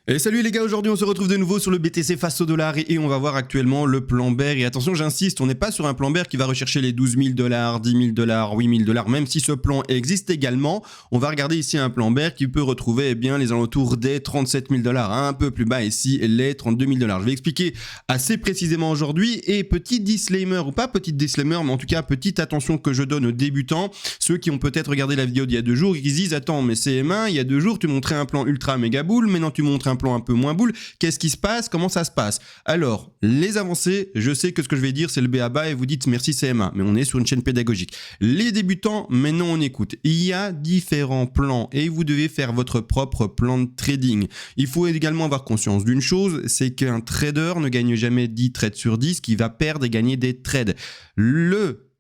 Et salut les gars, aujourd'hui on se retrouve de nouveau sur le BTC face au dollar et on va voir actuellement le plan bear. Et attention, j'insiste, on n'est pas sur un plan bear qui va rechercher les 12 000 $, 10 000 $, 8 000 $, même si ce plan existe également. On va regarder ici un plan bear qui peut retrouver les alentours des 37 000 $, un peu plus bas ici les 32 000 $. Je vais expliquer assez précisément aujourd'hui et petit disclaimer, ou pas petit disclaimer, mais en tout cas petite attention que je donne aux débutants, ceux qui ont peut-être regardé la vidéo d'il y a 2 jours et qui se disent attends mais CM1, il y a 2 jours tu montrais un plan ultra méga boule, maintenant tu montres un plan un peu moins boule, qu'est-ce qui se passe, comment ça se passe? Alors, les avancées, je sais que ce que je vais dire c'est le b.a.-ba et vous dites merci CM1, mais on est sur une chaîne pédagogique. Les débutants, maintenant on écoute. Il y a différents plans et vous devez faire votre propre plan de trading. Il faut également avoir conscience d'une chose, c'est qu'un trader ne gagne jamais 10 trades sur 10, qui va perdre et gagner des trades.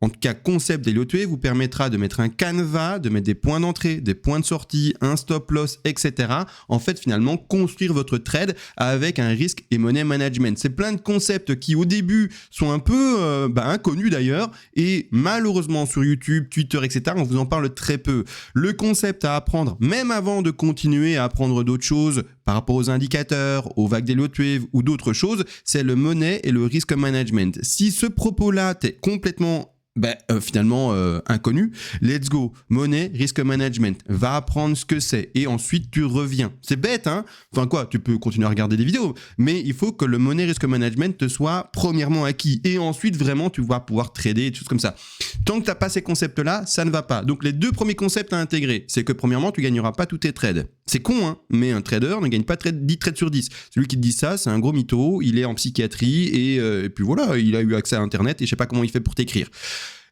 En tout cas, concept des lots vous permettra de mettre un canevas, de mettre des points d'entrée, des points de sortie, un stop loss, etc. En fait, finalement, construire votre trade avec un risque et money management. C'est plein de concepts qui, au début, sont un peu inconnus d'ailleurs. Et malheureusement, sur YouTube, Twitter, etc., on vous en parle très peu. Le concept à apprendre, même avant de continuer à apprendre d'autres choses par rapport aux indicateurs, aux vagues des lots ou d'autres choses, c'est le money et le risk management. Si ce propos-là t'est complètement inconnu, let's go, monnaie, risk management, va apprendre ce que c'est et ensuite tu reviens. C'est bête, hein? Enfin quoi, tu peux continuer à regarder des vidéos, mais il faut que le monnaie, risk management te soit premièrement acquis et ensuite vraiment tu vas pouvoir trader et des choses comme ça. Tant que tu n'as pas ces concepts-là, ça ne va pas. Donc les 2 premiers concepts à intégrer, c'est que premièrement, tu gagneras pas tous tes trades. C'est con, hein, mais un trader ne gagne pas 10 trades sur 10. Celui qui te dit ça, c'est un gros mytho, il est en psychiatrie et puis voilà, il a eu accès à Internet et je sais pas comment il fait pour t'écrire.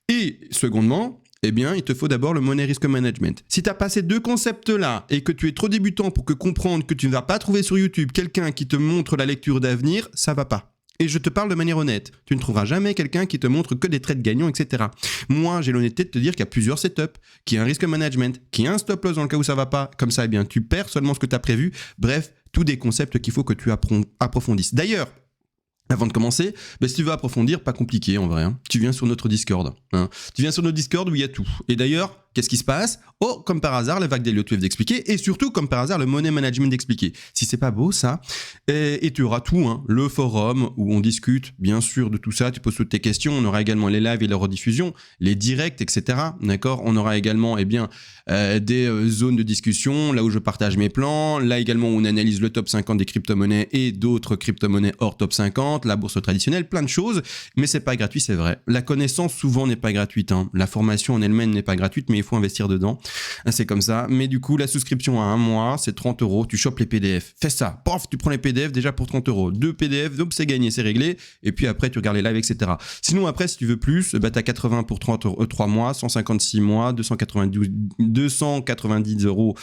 Et secondement, il te faut d'abord le money risk management. Si tu as pas ces 2 concepts-là et que tu es trop débutant pour comprendre que tu ne vas pas trouver sur YouTube quelqu'un qui te montre la lecture d'avenir, ça va pas. Et je te parle de manière honnête. Tu ne trouveras jamais quelqu'un qui te montre que des trades gagnants, etc. Moi, j'ai l'honnêteté de te dire qu'il y a plusieurs setups, qu'il y a un risk management, qu'il y a un stop loss dans le cas où ça va pas. Comme ça, tu perds seulement ce que tu as prévu. Bref, tous des concepts qu'il faut que tu approfondisses. D'ailleurs, avant de commencer, si tu veux approfondir, pas compliqué en vrai. Tu viens sur notre Discord. Tu viens sur notre Discord où il y a tout. Et d'ailleurs, qu'est-ce qui se passe? Oh, comme par hasard, la vague des lots d'expliquer et surtout, comme par hasard, le money management d'expliquer. Si c'est pas beau, ça. Et tu auras tout, le forum où on discute, bien sûr, de tout ça. Tu poses toutes tes questions. On aura également les lives et les rediffusions, les directs, etc. D'accord? On aura également, des zones de discussion, là où je partage mes plans. Là également, où on analyse le top 50 des crypto-monnaies et d'autres crypto-monnaies hors top 50, la bourse traditionnelle, plein de choses. Mais c'est pas gratuit, c'est vrai. La connaissance, souvent, n'est pas gratuite. La formation en elle-même n'est pas gratuite, mais il faut investir dedans. C'est comme ça. Mais du coup, la souscription à 1 mois, c'est 30 €. Tu chopes les PDF. Fais ça. Pof, tu prends les PDF déjà pour 30 €. 2 PDF, donc c'est gagné, c'est réglé. Et puis après, tu regardes les lives, etc. Sinon, après, si tu veux plus, t'as 80 pour 3 mois, 156 mois, 290 €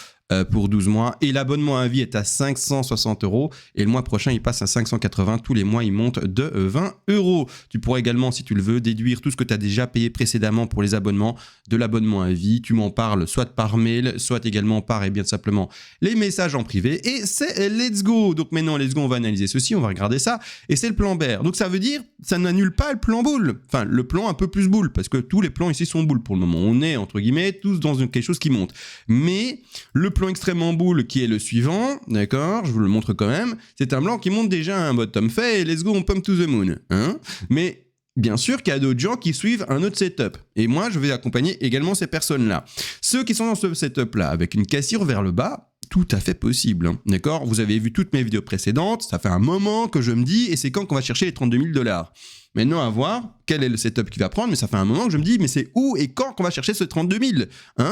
pour 12 mois. Et l'abonnement à vie est à 560 €. Et le mois prochain, il passe à 580. Tous les mois, il monte de 20 €. Tu pourras également, si tu le veux, déduire tout ce que tu as déjà payé précédemment pour les abonnements de l'abonnement à vie. Tu m'en parles soit par mail, soit également par simplement les messages en privé. Et c'est let's go. Donc maintenant, let's go, on va analyser ceci, on va regarder ça. Et c'est le plan bear. Donc ça veut dire, ça n'annule pas le plan boule. Enfin, le plan un peu plus boule, parce que tous les plans ici sont boule pour le moment. On est, entre guillemets, tous dans quelque chose qui monte. Mais le plan extrêmement boule qui est le suivant, d'accord, je vous le montre quand même, c'est un plan qui monte déjà à un bottom fait et let's go, on pump to the moon. Mais bien sûr qu'il y a d'autres gens qui suivent un autre setup. Et moi, je vais accompagner également ces personnes-là. Ceux qui sont dans ce setup-là, avec une cassure vers le bas, tout à fait possible. D'accord? Vous avez vu toutes mes vidéos précédentes, ça fait un moment que je me dis, et c'est quand qu'on va chercher les 32 000 $. Maintenant, à voir quel est le setup qu'il va prendre, mais ça fait un moment que je me dis, mais c'est où et quand qu'on va chercher ce 32 000 ?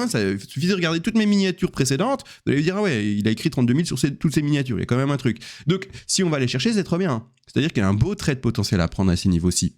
Ça suffit de regarder toutes mes miniatures précédentes, vous allez vous dire, ah ouais, il a écrit 32 000 sur toutes ces miniatures, il y a quand même un truc. Donc, si on va les chercher, c'est trop bien. C'est-à-dire qu'il y a un beau trade potentiel à prendre à ces niveaux-ci.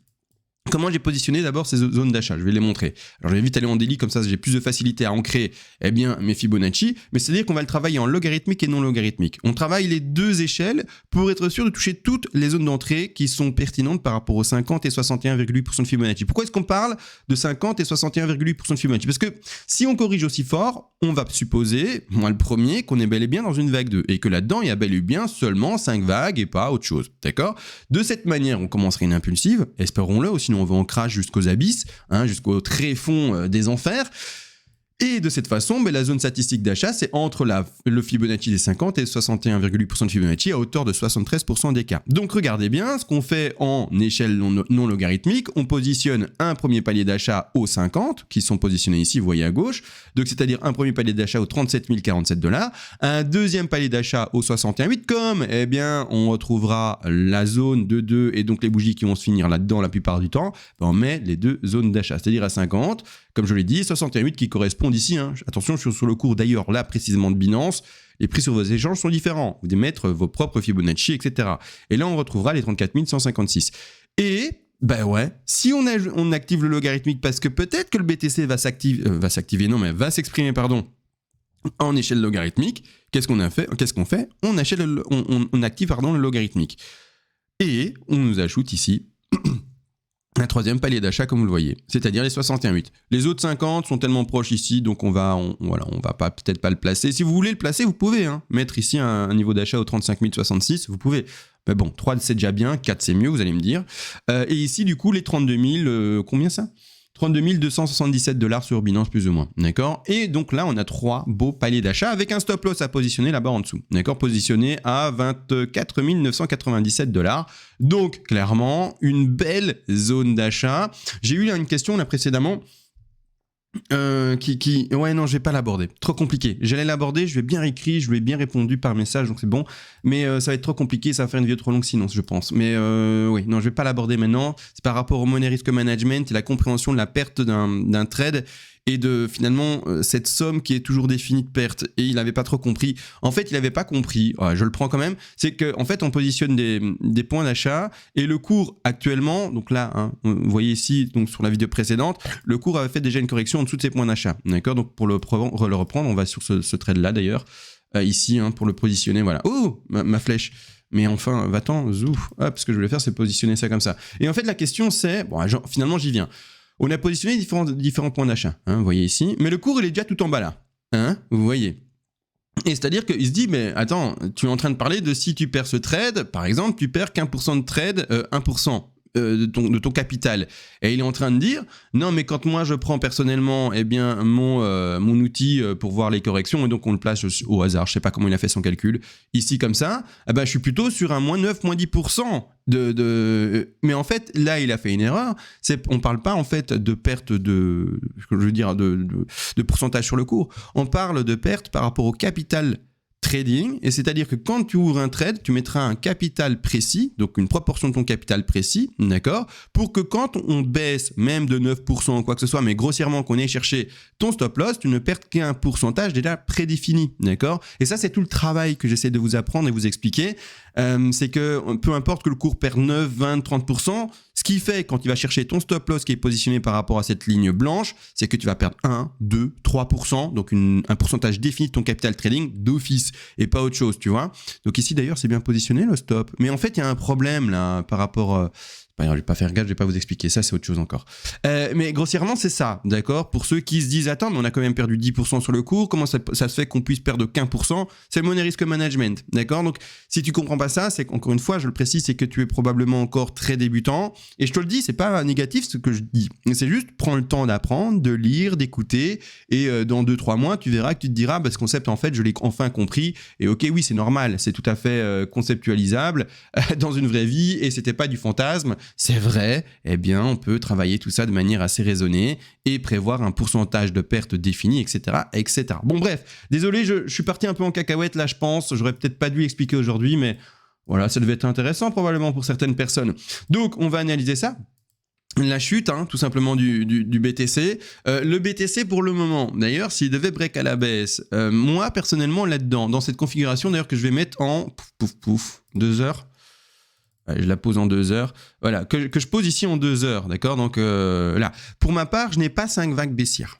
Comment j'ai positionné d'abord ces zones d'achat? Je vais les montrer. Alors, je vais vite aller en daily, comme ça j'ai plus de facilité à ancrer mes Fibonacci. Mais c'est-à-dire qu'on va le travailler en logarithmique et non logarithmique. On travaille les 2 échelles pour être sûr de toucher toutes les zones d'entrée qui sont pertinentes par rapport aux 50 et 61,8% de Fibonacci. Pourquoi est-ce qu'on parle de 50 et 61,8% de Fibonacci? Parce que si on corrige aussi fort, on va supposer, moi le premier, qu'on est bel et bien dans une vague 2 et que là-dedans, il y a bel et bien seulement 5 vagues et pas autre chose. D'accord? De cette manière, on commencerait une impulsive, espérons-le, sinon on va en crash jusqu'aux abysses, jusqu'au tréfonds des enfers. Et de cette façon, la zone statistique d'achat, c'est entre le Fibonacci des 50 et 61,8% de Fibonacci à hauteur de 73% des cas. Donc regardez bien, ce qu'on fait en échelle non logarithmique, on positionne un premier palier d'achat aux 50, qui sont positionnés ici, vous voyez à gauche, donc c'est-à-dire un premier palier d'achat aux 37 047 $, un deuxième palier d'achat aux 61,8, comme on retrouvera la zone de 2 et donc les bougies qui vont se finir là-dedans la plupart du temps, on met les deux zones d'achat, c'est-à-dire à 50, comme je l'ai dit, 61,8 qui correspondent ici. Attention, je suis sur le cours d'ailleurs là précisément de Binance. Les prix sur vos échanges sont différents. Vous devez mettre vos propres Fibonacci, etc. Et là, on retrouvera les 34 156. Et, si on active le logarithmique, parce que peut-être que le BTC va s'exprimer, en échelle logarithmique, qu'est-ce qu'on fait? On active le logarithmique. Et on nous ajoute ici un troisième palier d'achat, comme vous le voyez, c'est-à-dire les 61,8. Les autres 50 sont tellement proches ici, donc on va peut-être pas le placer. Si vous voulez le placer, vous pouvez mettre ici un niveau d'achat au 35 066, vous pouvez. Mais bon, 3 c'est déjà bien, 4 c'est mieux, vous allez me dire. Et ici, du coup, les 32 000, combien ça ? 32 277 $ sur Binance plus ou moins, d'accord? Et donc là, on a 3 beaux paliers d'achat avec un stop loss à positionner là-bas en dessous, d'accord? Positionné à 24 997 $. Donc clairement, une belle zone d'achat. J'ai eu une question là précédemment. Ouais, non, je vais pas l'aborder, trop compliqué. J'allais l'aborder, je lui ai bien écrit, je lui ai bien répondu par message, donc c'est bon, mais ça va être trop compliqué, ça va faire une vidéo trop longue sinon, je pense. Mais oui, non, je vais pas l'aborder maintenant. C'est par rapport au money risk management et la compréhension de la perte d'un trade et de finalement cette somme qui est toujours définie de perte. Et il n'avait pas trop compris. En fait, il n'avait pas compris, je le prends quand même, c'est qu'en fait, on positionne des points d'achat et le cours actuellement, donc là, vous voyez ici, donc sur la vidéo précédente, le cours avait fait déjà une correction en dessous de ces points d'achat. D'accord? Donc pour le reprendre, on va sur ce trade-là d'ailleurs, ici, pour le positionner, voilà. Oh, ma flèche. Mais enfin, va-t'en, zouf. Ce que je voulais faire, c'est positionner ça comme ça. Et en fait, la question, c'est, finalement, j'y viens. On a positionné différents points d'achat, vous voyez ici, mais le cours il est déjà tout en bas là, vous voyez. Et c'est-à-dire qu'il se dit, mais attends, tu es en train de parler de si tu perds ce trade, par exemple, tu perds qu'1% de trade, 1%. De ton capital. Et il est en train de dire, non mais quand moi je prends personnellement mon outil pour voir les corrections, et donc on le place au hasard, je sais pas comment il a fait son calcul, ici comme ça, je suis plutôt sur un moins 9, moins 10%. Mais en fait, là, il a fait une erreur. On parle pas en fait de perte de pourcentage sur le cours. On parle de perte par rapport au capital trading, et c'est-à-dire que quand tu ouvres un trade, tu mettras un capital précis, donc une proportion de ton capital précis, d'accord, pour que quand on baisse même de 9% ou quoi que ce soit, mais grossièrement qu'on ait cherché ton stop loss, tu ne perds qu'un pourcentage déjà prédéfini, d'accord? Et ça, c'est tout le travail que j'essaie de vous apprendre et vous expliquer. C'est que peu importe que le cours perde 9, 20, 30%, ce qui fait quand il va chercher ton stop loss qui est positionné par rapport à cette ligne blanche, c'est que tu vas perdre 1, 2, 3%, donc un pourcentage défini de ton capital trading d'office et pas autre chose, tu vois. Donc ici d'ailleurs c'est bien positionné le stop, mais en fait il y a un problème là par rapport... je vais pas faire gaffe, je vais pas vous expliquer ça, c'est autre chose encore. Mais grossièrement, c'est ça, d'accord? Pour ceux qui se disent, attends, mais on a quand même perdu 10% sur le cours, comment ça se fait qu'on puisse perdre 15%? C'est le money risk management, d'accord? Donc, si tu comprends pas ça, c'est qu'encore une fois, je le précise, c'est que tu es probablement encore très débutant. Et je te le dis, c'est pas négatif ce que je dis. C'est juste, prends le temps d'apprendre, de lire, d'écouter, et dans 2-3 mois, tu verras que tu te diras, ce concept, en fait, je l'ai enfin compris. Et ok, oui, c'est normal, c'est tout à fait conceptualisable dans une vraie vie, et c'était pas du fantasme. C'est vrai, on peut travailler tout ça de manière assez raisonnée et prévoir un pourcentage de perte défini, etc., etc. Bon, bref, désolé, je suis parti un peu en cacahuète là, je pense. J'aurais peut-être pas dû expliquer aujourd'hui, mais voilà, ça devait être intéressant probablement pour certaines personnes. Donc, on va analyser ça. La chute, tout simplement, du BTC. Le BTC, pour le moment, d'ailleurs, s'il devait break à la baisse, moi, personnellement, là-dedans, dans cette configuration, d'ailleurs, que je vais mettre en 2 heures. Je la pose en 2 heures. Voilà, que je pose ici en 2 heures, d'accord? Donc là, pour ma part, je n'ai pas 5 vagues baissières.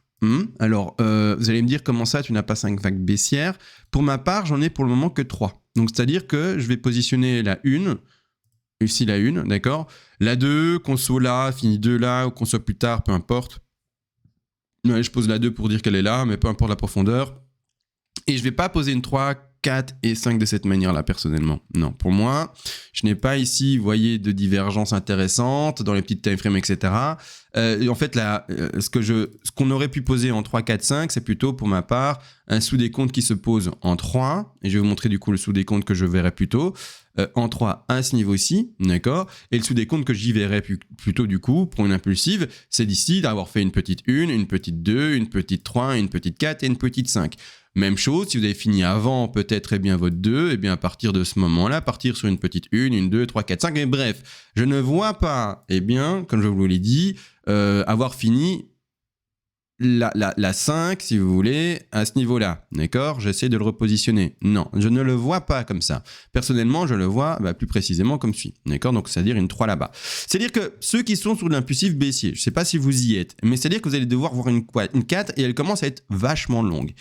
Alors, vous allez me dire comment ça, tu n'as pas 5 vagues baissières? Pour ma part, j'en ai pour le moment que 3. Donc, c'est-à-dire que je vais positionner la 1, ici la 1, d'accord? La 2, qu'on soit là, finit 2 là, ou qu'on soit plus tard, peu importe. Ouais, je pose la 2 pour dire qu'elle est là, mais peu importe la profondeur. Et je ne vais pas poser une 3 4 et 5 de cette manière-là, personnellement. Non, pour moi, je n'ai pas ici, vous voyez, de divergence intéressante dans les petites time frames, etc. En fait, là, ce qu'on aurait pu poser en 3, 4, 5, c'est plutôt, pour ma part, un sous-décompte qui se pose en 3. Et je vais vous montrer du coup le sous-décompte que je verrai plutôt. En 3 à ce niveau-ci, d'accord. Et le sous-décompte que j'y verrai plutôt du coup, pour une impulsive, c'est d'ici d'avoir fait une petite 1, une petite 2, une petite 3, une petite 4 et une petite 5. Même chose, si vous avez fini avant peut-être bien votre 2, et bien à partir de ce moment-là, partir sur une petite 1, une 2, 3, 4, 5, et bref, je ne vois pas, bien, comme je vous l'ai dit, avoir fini la 5, si vous voulez, à ce niveau-là, d'accord. J'essaie de le repositionner. Non, je ne le vois pas comme ça. Personnellement, je le vois plus précisément comme suit, d'accord. Donc, c'est-à-dire une 3 là-bas. C'est-à-dire que ceux qui sont sur l'impulsif baissier, je ne sais pas si vous y êtes, mais c'est-à-dire que vous allez devoir voir une 4 et elle commence à être vachement longue.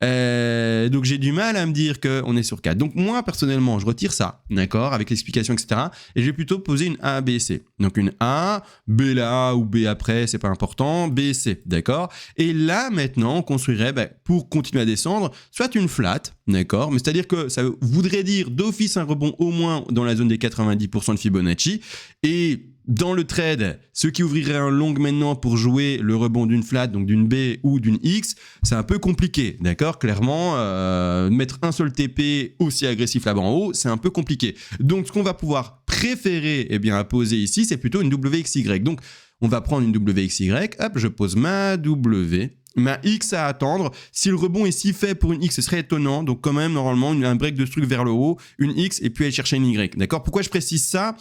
Donc j'ai du mal à me dire qu'on est sur 4. Donc moi personnellement je retire ça, d'accord, avec l'explication etc. Et je vais plutôt poser une A, B, C. Donc une A, B là ou B après, c'est pas important, B, C, d'accord. Et là maintenant on construirait pour continuer à descendre soit une flat, d'accord, mais c'est-à-dire que ça voudrait dire d'office un rebond au moins dans la zone des 90% de Fibonacci. Et dans le trade, ceux qui ouvriraient un long maintenant pour jouer le rebond d'une flat, donc d'une B ou d'une X, c'est un peu compliqué, d'accord. Clairement, mettre un seul TP aussi agressif là-bas en haut, c'est un peu compliqué. Donc, ce qu'on va pouvoir préférer à poser ici, c'est plutôt une WXY. Donc, on va prendre une WXY, hop, je pose ma W, ma X à attendre. Si le rebond est si fait pour une X, ce serait étonnant. Donc, quand même, normalement, un break de ce truc vers le haut, une X et puis aller chercher une Y, d'accord. Pourquoi je précise ça ?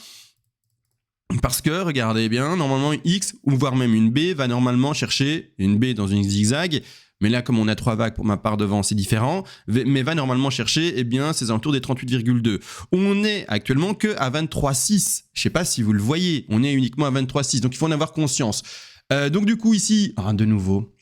Parce que, regardez bien, normalement une X, ou voire même une B, va normalement chercher une B dans une zigzag, mais là, comme on a 3 vagues pour ma part devant, c'est différent, mais va normalement chercher ces alentours des 38,2. On est actuellement que à 23,6. Je ne sais pas si vous le voyez, on est uniquement à 23,6, donc il faut en avoir conscience. Donc du coup ici, de nouveau...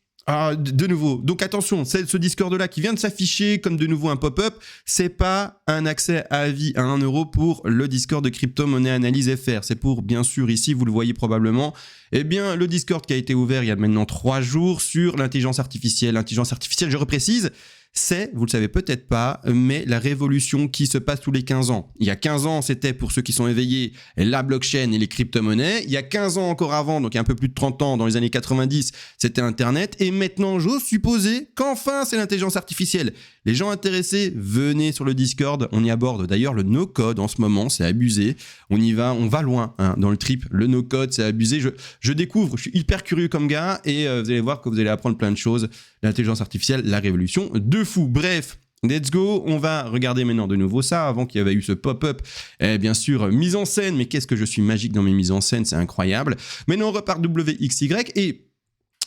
donc attention, ce Discord-là qui vient de s'afficher comme de nouveau un pop-up, c'est pas un accès à vie à 1 euro pour le Discord de Crypto-Monnaie Analyse FR. C'est pour, bien sûr, ici, vous le voyez probablement, le Discord qui a été ouvert il y a maintenant 3 jours sur l'intelligence artificielle. L'intelligence artificielle, je reprécise, c'est, vous le savez peut-être pas, mais la révolution qui se passe tous les 15 ans. Il y a 15 ans, c'était, pour ceux qui sont éveillés, la blockchain et les crypto-monnaies. Il y a 15 ans encore avant, donc il y a un peu plus de 30 ans, dans les années 90, c'était Internet. Et maintenant, j'ose supposer qu'enfin, c'est l'intelligence artificielle. Les gens intéressés, venez sur le Discord. On y aborde d'ailleurs le no-code en ce moment, c'est abusé. On va loin dans le trip. Le no-code, c'est abusé. Je découvre, je suis hyper curieux comme gars et vous allez voir que vous allez apprendre plein de choses. L'intelligence artificielle, la révolution de fou. Bref, let's go. On va regarder maintenant de nouveau ça. Avant qu'il y avait eu ce pop-up, bien sûr, mise en scène. Mais qu'est-ce que je suis magique dans mes mises en scène, c'est incroyable. Maintenant, on repart WXY et...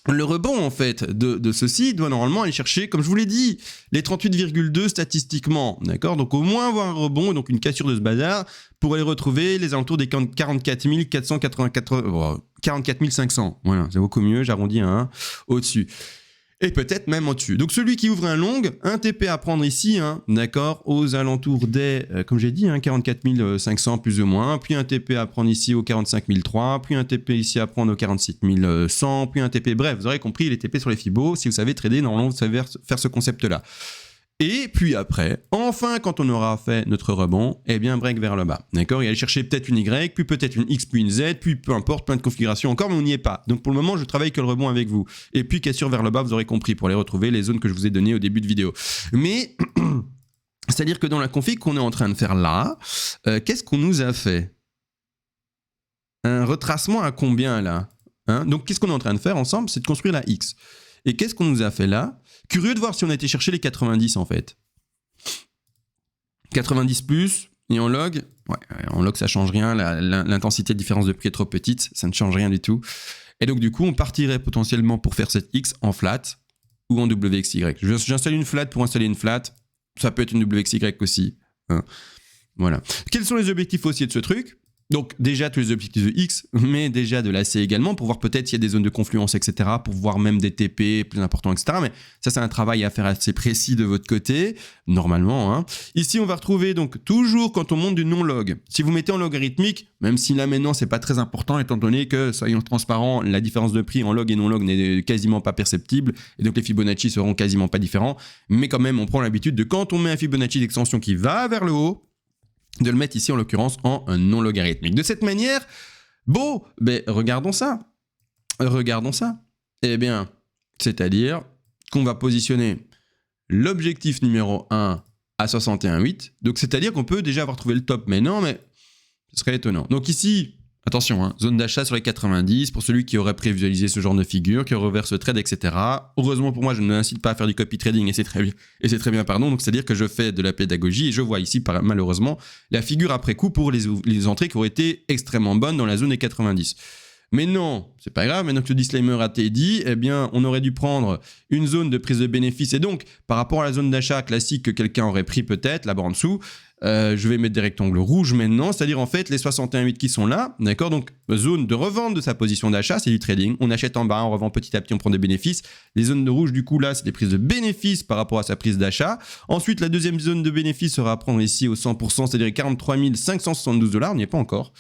le rebond, en fait, de ceci doit normalement aller chercher, comme je vous l'ai dit, les 38,2 statistiquement, d'accord. Donc, au moins avoir un rebond, donc une cassure de ce bazar, pour aller retrouver les alentours des 44 484, 44 500. Voilà, c'est beaucoup mieux, j'arrondis à 1 au-dessus. Et peut-être même au-dessus. Donc, celui qui ouvre un long, un TP à prendre ici, d'accord, aux alentours des, comme j'ai dit, 44 500 plus ou moins, puis un TP à prendre ici aux 45 003, puis un TP ici à prendre aux 46 100, puis un TP, bref, vous aurez compris, les TP sur les Fibos, si vous savez trader, normalement, vous savez faire ce concept-là. Et puis après, enfin, quand on aura fait notre rebond, break vers le bas. D'accord. Et aller chercher peut-être une Y, puis peut-être une X, puis une Z, puis peu importe, plein de configurations encore, mais on n'y est pas. Donc pour le moment, je travaille que le rebond avec vous. Et puis cassure vers le bas, vous aurez compris, pour aller retrouver les zones que je vous ai données au début de vidéo. Mais, c'est-à-dire que dans la config qu'on est en train de faire là, qu'est-ce qu'on nous a fait? Un retracement à combien là? Donc qu'est-ce qu'on est en train de faire ensemble? C'est de construire la X. Et qu'est-ce qu'on nous a fait là? Curieux de voir si on a été chercher les 90 en fait. 90 plus, et en log, en log ça change rien, l'intensité de différence de prix est trop petite, ça ne change rien du tout. Et donc du coup, on partirait potentiellement pour faire cette X en flat ou en WXY. J'installe une flat pour installer une flat, ça peut être une WXY aussi. Voilà. Quels sont les objectifs haussiers de ce truc? Donc déjà tous les objectifs de X, mais déjà de l'AC également, pour voir peut-être s'il y a des zones de confluence, etc., pour voir même des TP plus importants, etc. Mais ça, c'est un travail à faire assez précis de votre côté, normalement. Hein. Ici, on va retrouver donc toujours quand on monte du non-log. Si vous mettez en logarithmique, même si là maintenant, c'est pas très important, étant donné que, soyons transparents, la différence de prix en log et non-log n'est quasiment pas perceptible, et donc les Fibonacci seront quasiment pas différents, mais quand même, on prend l'habitude de quand on met un Fibonacci d'extension qui va vers le haut, de le mettre ici en l'occurrence en non logarithmique. De cette manière, bon, ben regardons ça. Regardons ça. Eh bien, c'est-à-dire qu'on va positionner l'objectif numéro 1 à 61,8. Donc c'est-à-dire qu'on peut déjà avoir trouvé le top. Mais non, mais ce serait étonnant. Donc ici, attention, hein, zone d'achat sur les 90 pour celui qui aurait prévisualisé ce genre de figure, qui aurait ouvert ce trade, etc. Heureusement pour moi, je ne m'incite pas à faire du copy trading et c'est très bien, pardon. Donc c'est-à-dire que je fais de la pédagogie et je vois ici malheureusement la figure après coup pour les entrées qui auraient été extrêmement bonnes dans la zone des 90. Mais non, c'est pas grave, maintenant que le disclaimer a été dit, eh bien, on aurait dû prendre une zone de prise de bénéfice. Et donc, par rapport à la zone d'achat classique que quelqu'un aurait pris peut-être, là-bas en dessous, je vais mettre des rectangles rouges maintenant, c'est-à-dire en fait les 61,8 qui sont là, d'accord, donc zone de revente de sa position d'achat, c'est du trading, on achète en bas, on revend petit à petit, on prend des bénéfices. Les zones de rouge du coup là, c'est des prises de bénéfices par rapport à sa prise d'achat. Ensuite, la deuxième zone de bénéfice sera à prendre ici au 100%, c'est-à-dire 43 572 $, on n'y est pas encore.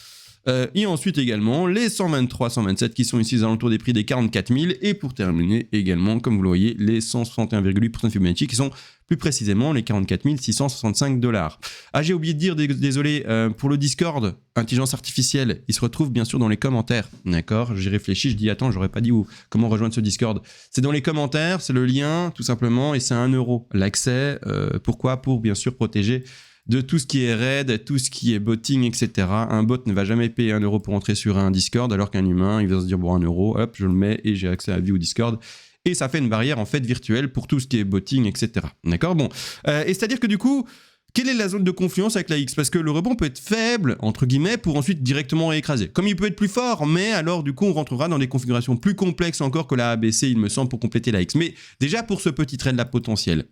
Et ensuite également les 123, 127 qui sont ici aux alentours des prix des 44 000. Et pour terminer également, comme vous le voyez, les 161,8% de Fibonacci qui sont plus précisément les 44 665 $. Ah, j'ai oublié de dire, désolé, pour le Discord, intelligence artificielle, il se retrouve bien sûr dans les commentaires. D'accord, j'y réfléchis, je dis attends, j'aurais pas dit comment rejoindre ce Discord. C'est dans les commentaires, c'est le lien tout simplement et c'est à 1 € l'accès. Pourquoi ? Pour bien sûr protéger de tout ce qui est raid, tout ce qui est botting, etc. Un bot ne va jamais payer 1 € pour entrer sur un Discord, alors qu'un humain, il va se dire, bon, 1 €, hop, je le mets et j'ai accès à la vie au Discord. Et ça fait une barrière, en fait, virtuelle pour tout ce qui est botting, etc. D'accord ? Bon. Et c'est-à-dire que du coup, quelle est la zone de confluence avec la X ? Parce que le rebond peut être faible, entre guillemets, pour ensuite directement réécraser. Comme il peut être plus fort, mais alors, du coup, on rentrera dans des configurations plus complexes encore que la ABC, il me semble, pour compléter la X. Mais déjà, pour ce petit trade-là potentiel,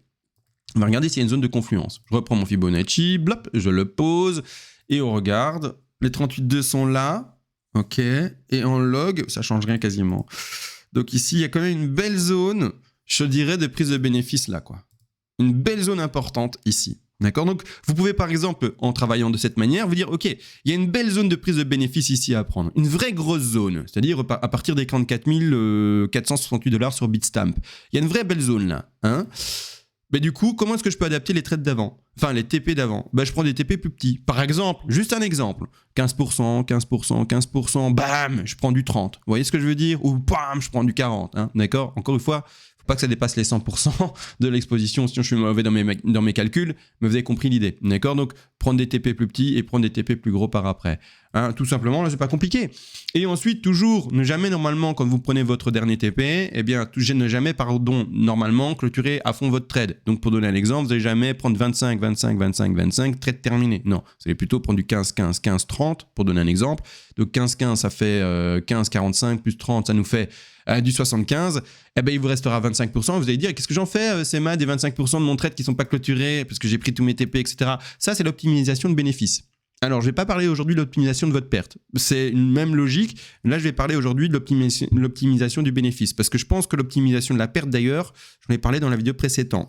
on va regarder s'il y a une zone de confluence. Je reprends mon Fibonacci, blop, je le pose et on regarde. Les 38,2 sont là, ok. Et en log, ça change rien quasiment. Donc ici, il y a quand même une belle zone, je dirais, de prise de bénéfice là, quoi. Une belle zone importante ici. D'accord ? Donc, vous pouvez par exemple, en travaillant de cette manière, vous dire, ok, il y a une belle zone de prise de bénéfice ici à prendre. Une vraie grosse zone, c'est-à-dire à partir des 44 468 $ sur Bitstamp. Il y a une vraie belle zone là, hein ? Mais du coup, comment est-ce que je peux adapter les trades d'avant ? Enfin, les TP d'avant. Je prends des TP plus petits. Par exemple, juste un exemple. 15%, 15%, 15%, bam, je prends du 30. Vous voyez ce que je veux dire ? Ou bam, je prends du 40. Hein, d'accord ? Encore une fois, faut pas que ça dépasse les 100% de l'exposition, sinon je suis mauvais dans mes calculs, mais vous avez compris l'idée. D'accord ? Donc, prendre des TP plus petits et prendre des TP plus gros par après. Hein, tout simplement, là, c'est pas compliqué. Et ensuite, toujours, ne jamais normalement, quand vous prenez votre dernier TP, eh bien, ne jamais, normalement, clôturer à fond votre trade. Donc, pour donner un exemple, vous n'allez jamais prendre 25, 25, 25, 25, trade terminé. Non, vous allez plutôt prendre du 15, 15, 15, 30, pour donner un exemple. Donc, 15, 15, ça fait 15, 45, plus 30, ça nous fait du 75. Eh bien, il vous restera 25%. Vous allez dire, qu'est-ce que j'en fais, c'est des 25% de mon trade qui ne sont pas clôturés, parce que j'ai pris tous mes TP, etc. Ça, c'est l'optimisation de bénéfices. Alors, je ne vais pas parler aujourd'hui de l'optimisation de votre perte. C'est une même logique. Là, je vais parler aujourd'hui de l'optimisation du bénéfice. Parce que je pense que l'optimisation de la perte, d'ailleurs, j'en ai parlé dans la vidéo précédente.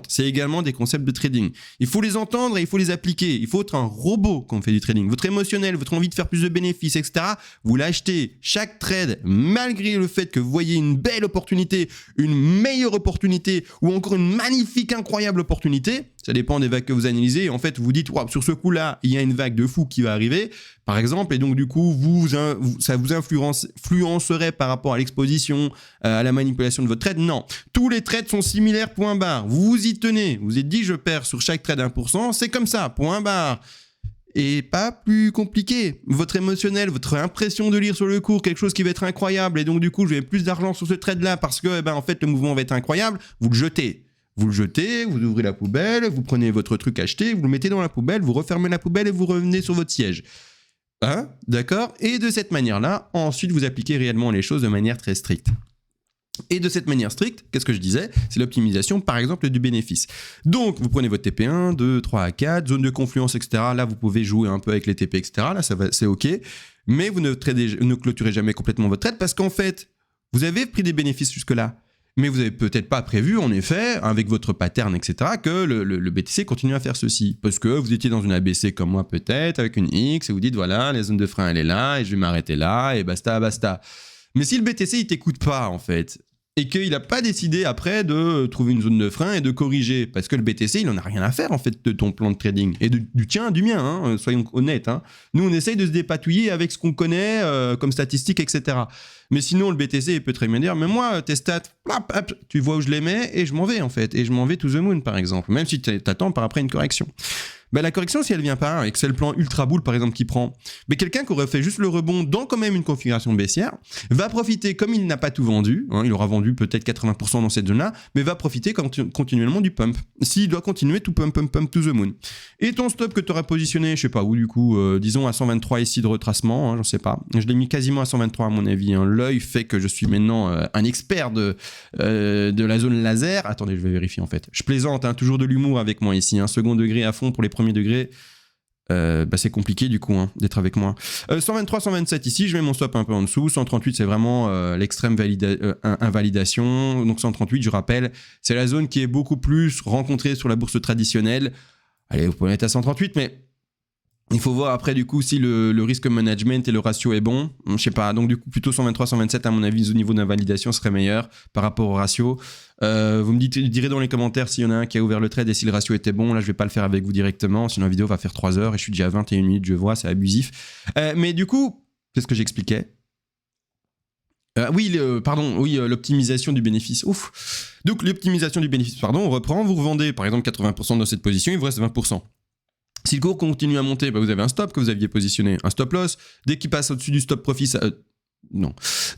C'est également des concepts de trading. Il faut les entendre et il faut les appliquer. Il faut être un robot quand on fait du trading. Votre émotionnel, votre envie de faire plus de bénéfices, etc., vous l'achetez. Chaque trade, malgré le fait que vous voyez une belle opportunité, une meilleure opportunité ou encore une magnifique, incroyable opportunité, ça dépend des vagues que vous analysez. Et en fait, vous dites, wow, sur ce coup-là, il y a une vague de fou qui va arriver, par exemple, et donc du coup, ça vous influencerait par rapport à l'exposition, à la manipulation de votre trade. Non, tous les trades sont similaires, point barre. Vous vous y tenez. Vous êtes dit, je perds sur chaque trade 1%, c'est comme ça, point barre. Et pas plus compliqué. Votre émotionnel, votre impression de lire sur le cours quelque chose qui va être incroyable, et donc du coup, je vais mettre plus d'argent sur ce trade-là parce que, en fait, le mouvement va être incroyable, vous le jetez. Vous le jetez, vous ouvrez la poubelle, vous prenez votre truc acheté, vous le mettez dans la poubelle, vous refermez la poubelle et vous revenez sur votre siège. Hein ? D'accord ? Et de cette manière-là, ensuite, vous appliquez réellement les choses de manière très stricte. Et de cette manière stricte, qu'est-ce que je disais? C'est l'optimisation, par exemple, du bénéfice. Donc, vous prenez votre TP1, 2, 3 à 4, zone de confluence, etc. Là, vous pouvez jouer un peu avec les TP, etc. Là, c'est OK. Mais vous ne clôturez jamais complètement votre trade parce qu'en fait, vous avez pris des bénéfices jusque-là. Mais vous n'avez peut-être pas prévu, en effet, avec votre pattern, etc., que le BTC continue à faire ceci. Parce que vous étiez dans une ABC comme moi, peut-être, avec une X, et vous dites, voilà, la zone de frein, elle est là, et je vais m'arrêter là, et basta, basta. Mais si le BTC, il t'écoute pas, en fait, et qu'il n'a pas décidé après de trouver une zone de frein et de corriger, parce que le BTC, il n'en a rien à faire, en fait, de ton plan de trading, et du tien, du mien, hein, soyons honnêtes. Hein. Nous, on essaye de se dépatouiller avec ce qu'on connaît comme statistiques, etc. Mais sinon, le BTC, il peut très bien dire, mais moi, tes stats, tu vois où je les mets, et je m'en vais, en fait, et je m'en vais to the moon, par exemple, même si tu attends par après une correction. Ben, la correction, si elle vient pas, et que c'est le plan ultra bull par exemple qui prend, mais quelqu'un qui aurait fait juste le rebond dans quand même une configuration baissière, va profiter, comme il n'a pas tout vendu, hein, il aura vendu peut-être 80% dans cette zone-là, mais va profiter continuellement du pump. S'il doit continuer tout pump to the moon. Et ton stop que tu auras positionné, je sais pas où du coup, disons à 123 ici de retracement, hein, je sais pas, je l'ai mis quasiment à 123 à mon avis, hein. L'œil fait que je suis maintenant un expert de la zone laser. Attendez, je vais vérifier en fait. Je plaisante, hein, toujours de l'humour avec moi ici, hein, second degré à fond pour les premier degré, c'est compliqué du coup hein, d'être avec moi. 123, 127 ici, je mets mon stop un peu en dessous. 138, c'est vraiment l'extrême invalidation. Donc 138, je rappelle, c'est la zone qui est beaucoup plus rencontrée sur la bourse traditionnelle. Allez, vous pouvez mettre à 138, mais il faut voir après du coup si le risque management et le ratio est bon. Je sais pas, donc du coup plutôt 123, 127 à mon avis au niveau d'invalidation serait meilleur par rapport au ratio. Vous me direz dans les commentaires s'il y en a un qui a ouvert le trade et si le ratio était bon. Là je vais pas le faire avec vous directement, sinon la vidéo va faire 3 heures et je suis déjà à 21 minutes, je vois, c'est abusif. Mais du coup, c'est ce que j'expliquais. L'optimisation du bénéfice. Ouf. Donc l'optimisation du bénéfice, on reprend, vous revendez par exemple 80% dans cette position, il vous reste 20%. Si le cours continue à monter, vous avez un stop que vous aviez positionné, un stop loss. Dès qu'il passe au-dessus du stop profit,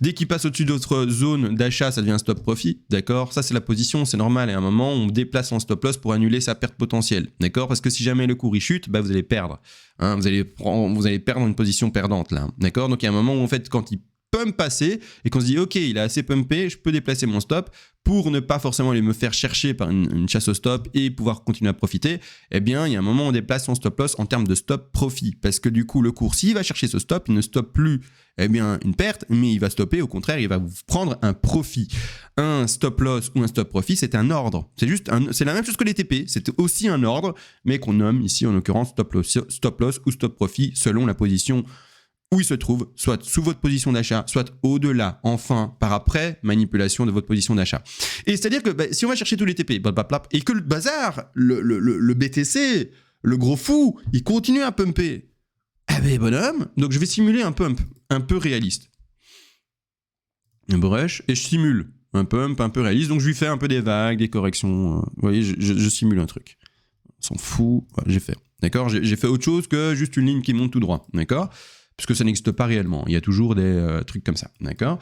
Dès qu'il passe au-dessus d'autres zones d'achat, ça devient un stop profit, d'accord? Ça, c'est la position, c'est normal. Et à un moment, on déplace son stop loss pour annuler sa perte potentielle, d'accord? Parce que si jamais le cours il chute, vous allez perdre. Hein, vous allez perdre une position perdante, là, d'accord? Donc, il y a un moment où, en fait, quand il pump passer et qu'on se dit, OK, il a assez pumpé, je peux déplacer mon stop pour ne pas forcément aller me faire chercher par une chasse au stop et pouvoir continuer à profiter, eh bien, il y a un moment où on déplace son stop loss en termes de stop profit. Parce que du coup, le cours, s'il va chercher ce stop, il ne stoppe plus une perte, mais il va stopper, au contraire, il va vous prendre un profit. Un stop loss ou un stop profit, c'est un ordre. C'est la même chose que les TP, c'est aussi un ordre, mais qu'on nomme ici, en l'occurrence, stop loss ou stop profit, selon la position où il se trouve, soit sous votre position d'achat, soit au-delà, enfin, par après, manipulation de votre position d'achat. Et c'est-à-dire que si on va chercher tous les TP, et que le bazar, le BTC, le gros fou, il continue à pumper, bonhomme, donc je vais simuler un pump un peu réaliste. Un brush, et je simule un pump un peu réaliste, donc je lui fais un peu des vagues, des corrections, vous voyez, je simule un truc. On s'en fout, voilà, j'ai fait. D'accord, j'ai fait autre chose que juste une ligne qui monte tout droit, d'accord? Parce que ça n'existe pas réellement. Il y a toujours des trucs comme ça, d'accord?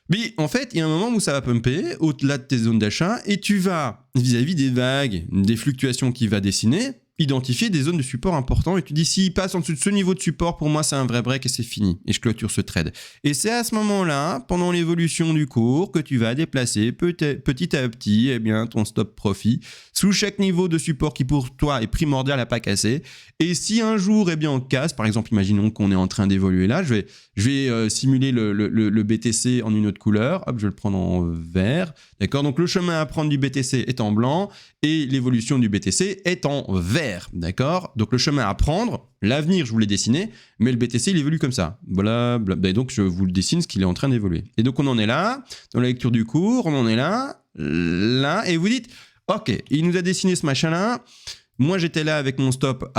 Mais en fait, il y a un moment où ça va pumper au-delà de tes zones d'achat et tu vas, vis-à-vis des vagues, des fluctuations qu'il va dessiner, identifier des zones de support importantes et tu dis s'il passe en dessous de ce niveau de support, pour moi c'est un vrai break et c'est fini. Et je clôture ce trade. Et c'est à ce moment-là, pendant l'évolution du cours, que tu vas déplacer petit à petit ton stop profit sous chaque niveau de support qui pour toi est primordial à pas casser. Et si un jour on casse, par exemple imaginons qu'on est en train d'évoluer là, je vais simuler le BTC en une autre couleur, hop je vais le prendre en vert, d'accord? Donc le chemin à prendre du BTC est en blanc et l'évolution du BTC est en vert, d'accord? Donc le chemin à prendre, l'avenir je vous l'ai dessiné, mais le BTC il évolue comme ça, voilà, et donc je vous le dessine ce qu'il est en train d'évoluer. Et donc on en est là, dans la lecture du cours, on en est là, et vous dites, ok, il nous a dessiné ce machin-là, moi j'étais là avec mon stop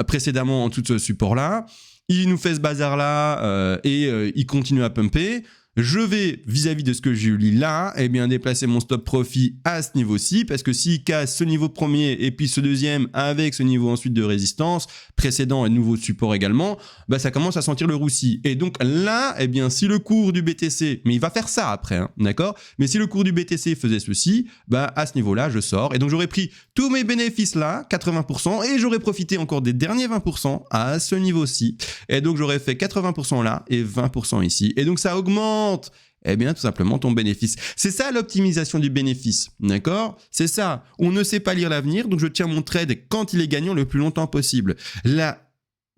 précédemment en dessous de ce support-là, il nous fait ce bazar-là et il continue à pumper. Je vais, vis-à-vis de ce que je lis là, déplacer mon stop profit à ce niveau-ci, parce que s'il casse ce niveau premier et puis ce deuxième avec ce niveau ensuite de résistance, précédent et nouveau support également, ça commence à sentir le roussi. Et donc là, si le cours du BTC, mais il va faire ça après, hein, d'accord? Mais si le cours du BTC faisait ceci, à ce niveau-là, je sors. Et donc j'aurais pris tous mes bénéfices là, 80%, et j'aurais profité encore des derniers 20% à ce niveau-ci. Et donc j'aurais fait 80% là et 20% ici. Et donc ça augmente Eh bien, tout simplement ton bénéfice. C'est ça l'optimisation du bénéfice, d'accord? C'est ça. On ne sait pas lire l'avenir, donc je tiens mon trade quand il est gagnant le plus longtemps possible. La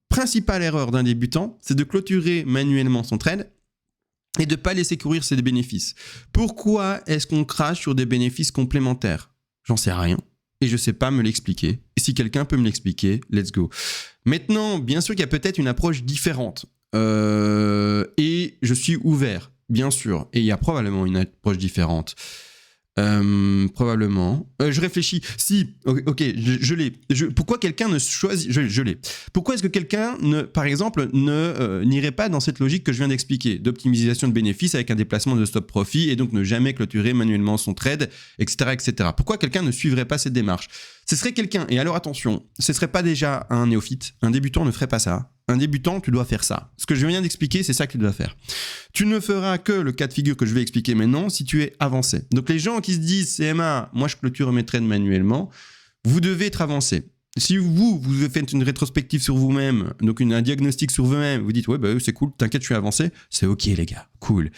principale erreur d'un débutant, c'est de clôturer manuellement son trade et de ne pas laisser courir ses bénéfices. Pourquoi est-ce qu'on crache sur des bénéfices complémentaires? J'en sais rien. Et je ne sais pas me l'expliquer. Et si quelqu'un peut me l'expliquer, let's go. Maintenant, bien sûr qu'il y a peut-être une approche différente. Et je suis ouvert, bien sûr. Et il y a probablement une approche différente. Probablement. Je réfléchis. Si, ok, je l'ai. Pourquoi quelqu'un ne choisit... Je l'ai. Pourquoi est-ce que quelqu'un, par exemple, n'irait pas dans cette logique que je viens d'expliquer, d'optimisation de bénéfices avec un déplacement de stop profit et donc ne jamais clôturer manuellement son trade, etc., etc. Pourquoi quelqu'un ne suivrait pas cette démarche? Ce serait quelqu'un, et alors attention, ce ne serait pas déjà un néophyte. Un débutant ne ferait pas ça. Un débutant, tu dois faire ça. Ce que je viens d'expliquer, c'est ça que tu dois faire. Tu ne feras que le cas de figure que je vais expliquer maintenant si tu es avancé. Donc les gens qui se disent CMA, moi je clôture mes trades manuellement, vous devez être avancé. Si vous faites une rétrospective sur vous-même, donc un diagnostic sur vous-même, vous dites ouais bah c'est cool, t'inquiète, je suis avancé, c'est ok les gars, cool.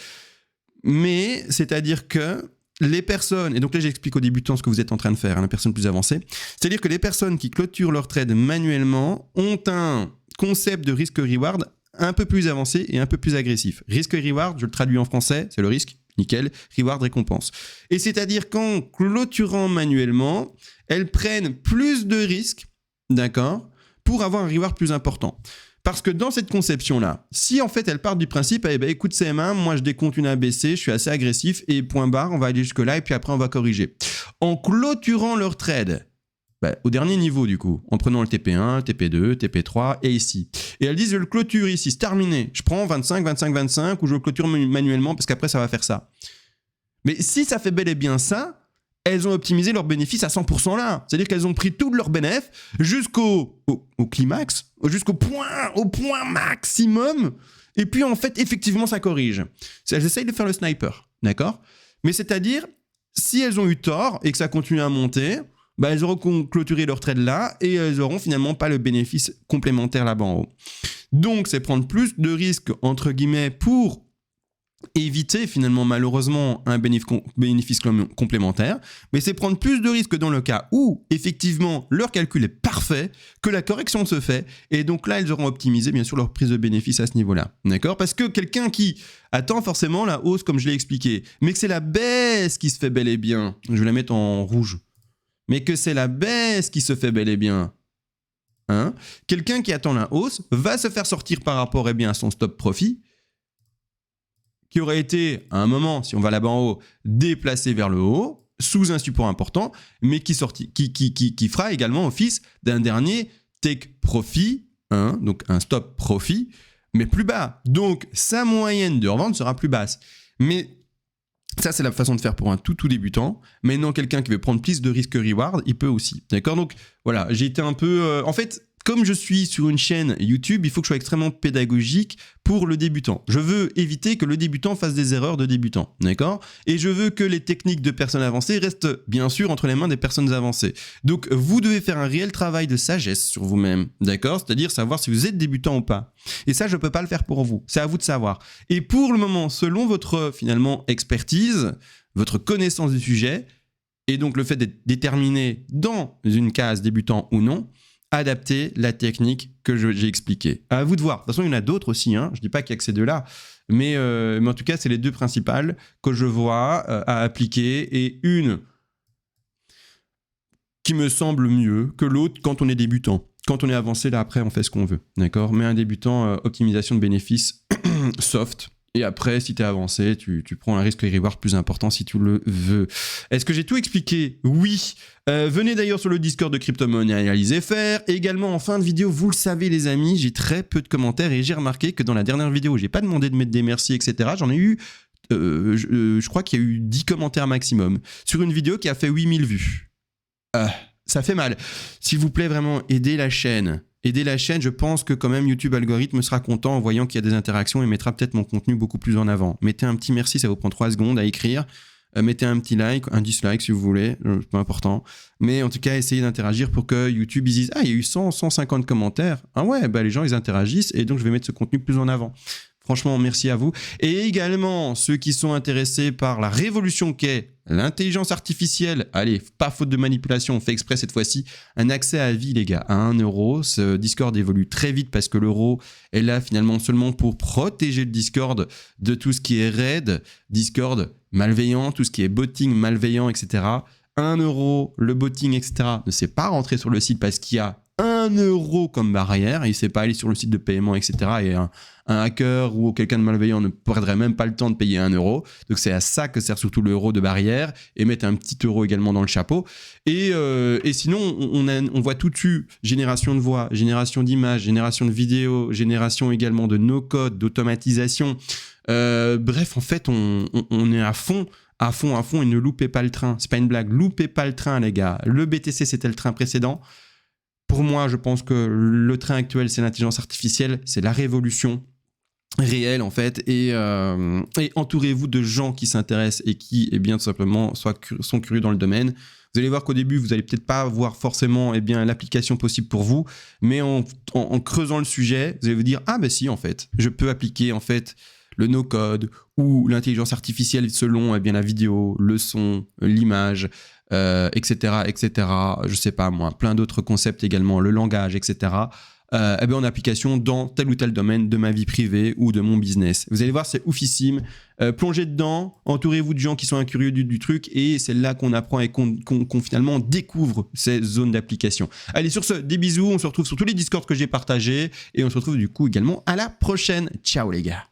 Mais c'est-à-dire que les personnes, et donc là j'explique aux débutants ce que vous êtes en train de faire, hein, les personnes plus avancées, c'est-à-dire que les personnes qui clôturent leur trade manuellement ont un concept de risque-reward un peu plus avancé et un peu plus agressif. Risque-reward, je le traduis en français, c'est le risque, nickel, reward-récompense. Et c'est-à-dire qu'en clôturant manuellement, elles prennent plus de risques, d'accord, pour avoir un reward plus important. Parce que dans cette conception-là, si en fait elles partent du principe, eh ben, écoute CM1, moi je décompte une ABC, je suis assez agressif et point barre, on va aller jusque-là et puis après on va corriger. En clôturant leur trade, au dernier niveau du coup, en prenant le TP1, TP2, TP3 et ici. Et elles disent je le clôture ici, c'est terminé. Je prends 25, 25, 25 ou je le clôture manuellement parce qu'après ça va faire ça. Mais si ça fait bel et bien ça, elles ont optimisé leurs bénéfices à 100% là. C'est-à-dire qu'elles ont pris tout leur bénéfice jusqu'au climax, jusqu'au point maximum. Et puis en fait, effectivement, ça corrige. Elles essayent de faire le sniper, d'accord? Mais c'est-à-dire, si elles ont eu tort et que ça continue à monter, elles auront clôturé leur trade là et elles auront finalement pas le bénéfice complémentaire là-bas en haut. Donc, c'est prendre plus de risques, entre guillemets, pour éviter finalement malheureusement un bénéfice complémentaire, mais c'est prendre plus de risques dans le cas où effectivement leur calcul est parfait, que la correction se fait, et donc là ils auront optimisé bien sûr leur prise de bénéfice à ce niveau-là, d'accord? Parce que quelqu'un qui attend forcément la hausse comme je l'ai expliqué, mais que c'est la baisse qui se fait bel et bien, je vais la mettre en rouge, mais que c'est la baisse qui se fait bel et bien, hein? Quelqu'un qui attend la hausse va se faire sortir par rapport à son stop profit, qui aurait été, à un moment, si on va là-bas en haut, déplacé vers le haut, sous un support important, mais qui fera également office d'un dernier take profit, hein, donc un stop profit, mais plus bas. Donc, sa moyenne de revente sera plus basse. Mais ça, c'est la façon de faire pour un tout débutant. Maintenant, quelqu'un qui veut prendre plus de risque-reward, il peut aussi. D'accord? Donc, voilà, j'ai été un peu... en fait, comme je suis sur une chaîne YouTube, il faut que je sois extrêmement pédagogique pour le débutant. Je veux éviter que le débutant fasse des erreurs de débutant, d'accord? Et je veux que les techniques de personnes avancées restent bien sûr entre les mains des personnes avancées. Donc vous devez faire un réel travail de sagesse sur vous-même, d'accord? C'est-à-dire savoir si vous êtes débutant ou pas. Et ça, je ne peux pas le faire pour vous. C'est à vous de savoir. Et pour le moment, selon votre finalement expertise, votre connaissance du sujet, et donc le fait d'être déterminé dans une case débutant ou non, adapter la technique que j'ai expliquée. À vous de voir. De toute façon, il y en a d'autres aussi. Hein. Je ne dis pas qu'il n'y a que ces deux-là. Mais en tout cas, c'est les deux principales que je vois à appliquer. Et une qui me semble mieux que l'autre quand on est débutant. Quand on est avancé, là, après, on fait ce qu'on veut. D'accord? Mais un débutant, optimisation de bénéfices soft. Et après, si tu es avancé, tu prends un risque reward plus important si tu le veux. Est-ce que j'ai tout expliqué? Oui. Venez d'ailleurs sur le Discord de Crypto-Money Analyse FR. Également, en fin de vidéo, vous le savez les amis, j'ai très peu de commentaires et j'ai remarqué que dans la dernière vidéo, j'ai pas demandé de mettre des merci, etc. J'en ai eu, je crois qu'il y a eu 10 commentaires maximum sur une vidéo qui a fait 8000 vues. Ça fait mal. S'il vous plaît, vraiment, aidez la chaîne. Aider la chaîne, je pense que quand même YouTube algorithme sera content en voyant qu'il y a des interactions et mettra peut-être mon contenu beaucoup plus en avant. Mettez un petit merci, ça vous prend 3 secondes à écrire. Mettez un petit like, un dislike si vous voulez, c'est pas important. Mais en tout cas, essayez d'interagir pour que YouTube ils disent « Ah, il y a eu 100, 150 commentaires. Ah ouais, les gens ils interagissent et donc je vais mettre ce contenu plus en avant. » Franchement, merci à vous. Et également, ceux qui sont intéressés par la révolution qu'est l'intelligence artificielle, allez, pas faute de manipulation, on fait exprès cette fois-ci, un accès à vie, les gars, à 1 euro. Ce Discord évolue très vite parce que l'euro est là finalement seulement pour protéger le Discord de tout ce qui est raid, Discord malveillant, tout ce qui est botting malveillant, etc. 1 euro, le botting, etc. ne s'est pas rentré sur le site parce qu'il y a 1 euro comme barrière, il ne s'est pas allé sur le site de paiement, etc. Et un hacker ou quelqu'un de malveillant ne perdrait même pas le temps de payer 1 euro. Donc c'est à ça que sert surtout l'euro de barrière, et mettre un petit euro également dans le chapeau. Et sinon, on voit tout dessus, génération de voix, génération d'images, génération de vidéos, génération également de no-code, d'automatisation. Bref, en fait, on est à fond, et ne loupez pas le train. C'est pas une blague, loupez pas le train, les gars. Le BTC, c'était le train précédent. Pour moi, je pense que le train actuel, c'est l'intelligence artificielle, c'est la révolution réelle en fait, et entourez-vous de gens qui s'intéressent et qui, bien tout simplement, sont curieux dans le domaine. Vous allez voir qu'au début, vous n'allez peut-être pas voir forcément l'application possible pour vous, mais en creusant le sujet, vous allez vous dire « Ah ben si, en fait, je peux appliquer en fait le no-code ou l'intelligence artificielle selon la vidéo, le son, l'image, etc., etc. Je sais pas moi, plein d'autres concepts également, le langage, etc. En application dans tel ou tel domaine de ma vie privée ou de mon business. Vous allez voir, c'est oufissime. Plongez dedans, entourez-vous de gens qui sont incurieux du truc, et c'est là qu'on apprend et qu'on finalement découvre ces zones d'application. Allez, sur ce, des bisous, on se retrouve sur tous les Discords que j'ai partagés, et on se retrouve du coup également à la prochaine. Ciao les gars.